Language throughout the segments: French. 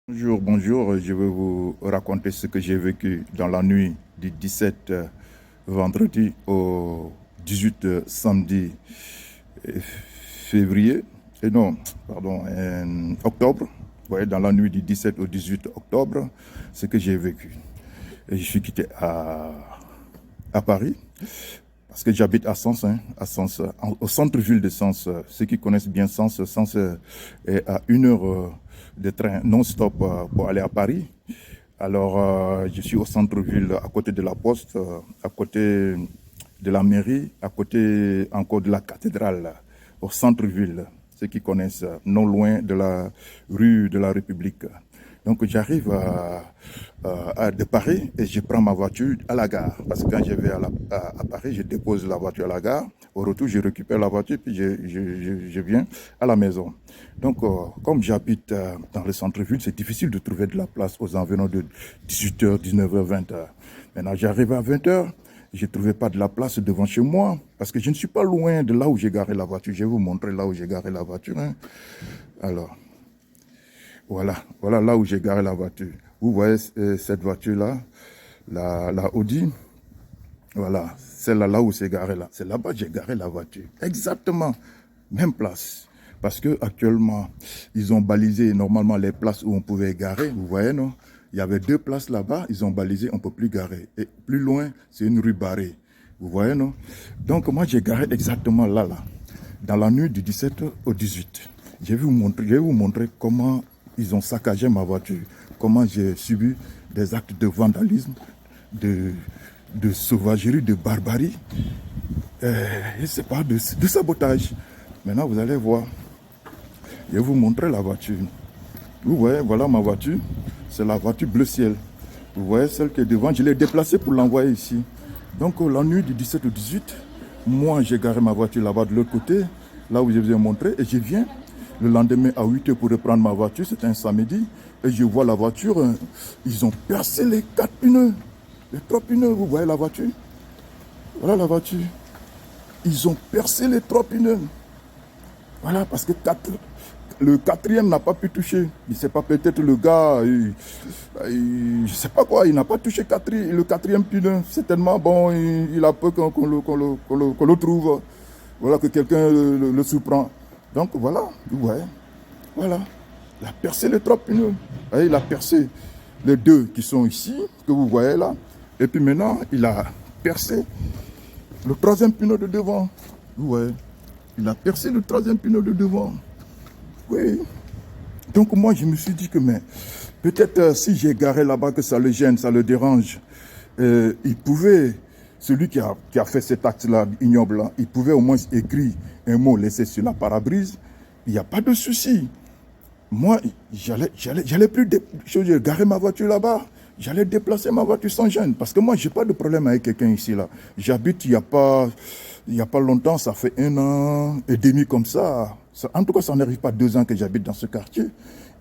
Bonjour, bonjour. Je vais vous raconter ce que j'ai vécu dans la nuit du 17 vendredi au 18 samedi février. Et non, pardon, octobre. Vous voyez, dans la nuit du 17 au 18 octobre, ce que j'ai vécu. Et je suis quitté à Paris. Parce que j'habite à Sens, au centre-ville de Sens. Ceux qui connaissent bien Sens, Sens est à 1 heure de train non-stop pour aller à Paris. Alors, je suis au centre-ville, à côté de la poste, à côté de la mairie, à côté encore de la cathédrale, au centre-ville. Ceux qui connaissent, non loin de la rue de la République. Donc j'arrive de Paris et je prends ma voiture à la gare. Parce que quand je vais à Paris, je dépose la voiture à la gare. Au retour, je récupère la voiture puis je viens à la maison. Donc comme j'habite dans le centre-ville, c'est difficile de trouver de la place aux environs de 18h, 19h, 20h. Maintenant, j'arrive à 20h. Je ne trouvais pas de la place devant chez moi parce que je ne suis pas loin de là où j'ai garé la voiture. Je vais vous montrer là où j'ai garé la voiture. Alors, voilà là où j'ai garé la voiture. Vous voyez cette voiture-là, la Audi. Voilà, celle-là, là où c'est garé là. C'est là-bas que j'ai garé la voiture. Exactement, même place. Parce que actuellement, ils ont balisé normalement les places où on pouvait garer. Vous voyez, non? Il y avait 2 places là-bas, ils ont balisé, on ne peut plus garer. Et plus loin, c'est une rue barrée. Vous voyez, non? Donc moi, j'ai garé exactement là, dans la nuit du 17 au 18. Je vais vous montrer comment ils ont saccagé ma voiture, comment j'ai subi des actes de vandalisme, de sauvagerie, de barbarie, je sais pas, de sabotage. Maintenant, vous allez voir. Je vais vous montrer la voiture. Vous voyez, voilà ma voiture. C'est la voiture bleu ciel. Vous voyez celle qui est devant. Je l'ai déplacée pour l'envoyer ici. Donc, la nuit du 17 au 18, moi, j'ai garé ma voiture là-bas de l'autre côté, là où je vous ai montré, et je viens le lendemain à 8h pour reprendre ma voiture. C'était un samedi. Et je vois la voiture, ils ont percé les 4 pneus. Les 3 pneus, vous voyez la voiture? Voilà la voiture. Ils ont percé les 3 pneus. Voilà, parce que le 4e n'a pas pu toucher. Je ne sais pas, peut-être le gars, je ne sais pas quoi, il n'a pas touché le 4e pneu. Certainement, bon, il a peur qu'on le trouve. Voilà, que quelqu'un le surprend. Donc voilà, vous voyez. Voilà. Il a percé les 3 pneus. Voyez, il a percé les 2 qui sont ici, que vous voyez là. Et puis maintenant, il a percé le 3e pneu de devant. Vous voyez. Il a percé le 3e pneu de devant. Oui. Donc moi, je me suis dit que mais peut-être si j'ai garé là-bas que ça le gêne, ça le dérange, il pouvait, celui qui a fait cet acte-là ignoble, là, il pouvait au moins écrire un mot laissé sur la parabrise. Il n'y a pas de souci. Moi, j'allais plus garer ma voiture là-bas. J'allais déplacer ma voiture sans gêne. Parce que moi, j'ai pas de problème avec quelqu'un ici, là. J'habite il y a pas longtemps, ça fait 1 an et demi comme ça. En tout cas, ça n'arrive pas 2 ans que j'habite dans ce quartier.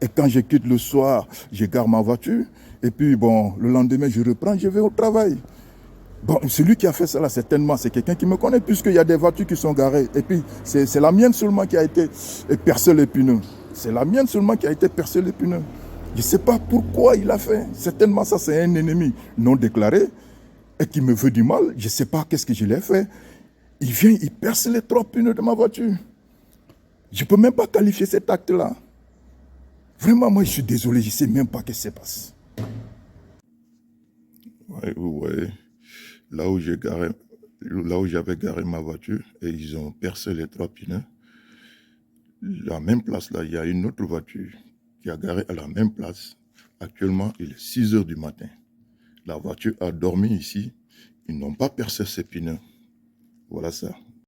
Et quand je quitte le soir, je gare ma voiture. Et puis, bon, le lendemain, je reprends, je vais au travail. Bon, celui qui a fait ça, là, certainement, c'est quelqu'un qui me connaît, puisqu'il y a des voitures qui sont garées. Et puis, c'est la mienne seulement qui a été percée les pneus. C'est la mienne seulement qui a été percée les pneus. Je ne sais pas pourquoi il a fait. Certainement, ça, c'est un ennemi non déclaré et qui me veut du mal. Je ne sais pas qu'est-ce que je l'ai fait. Il vient, il perce les 3 pneus de ma voiture. Je ne peux même pas qualifier cet acte-là. Vraiment, moi, je suis désolé, je ne sais même pas ce qui se passe. Ouais, vous voyez, là où j'avais garé ma voiture, et ils ont percé les 3 pneus. La même place, là, il y a une autre voiture qui a garé à la même place. Actuellement, il est 6h du matin. La voiture a dormi ici. Ils n'ont pas percé ses pneus. Voilà ça.